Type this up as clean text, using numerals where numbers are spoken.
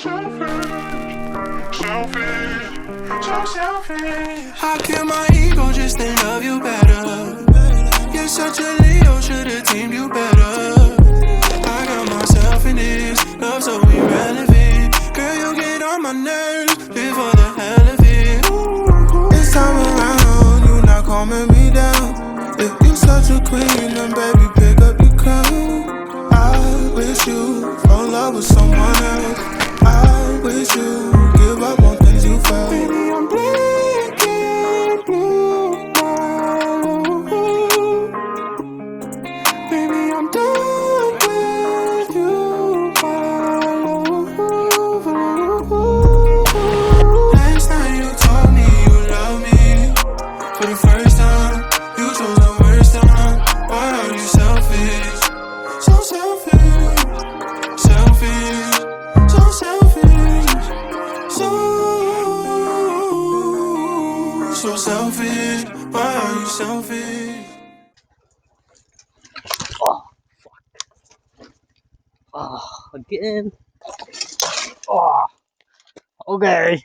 I kill my ego just to love you better. You're such a Leo, should've teamed you better. I got myself in this, love so irrelevant. Girl, you get on my nerves, live for the hell of it. This time around, you not calming me down. If you such a queen, then baby, pick up your crown. I wish you fall in love with someone else. I wish you give up on things you felt. Baby, I'm blinking blue now. Baby, I'm done with you. Last night you told me you love me. For the first time, you chose the worst time. Why are you selfish? So selfish, selfish, so selfish, so selfish. Why are you selfish? Oh, oh, again. Oh, okay.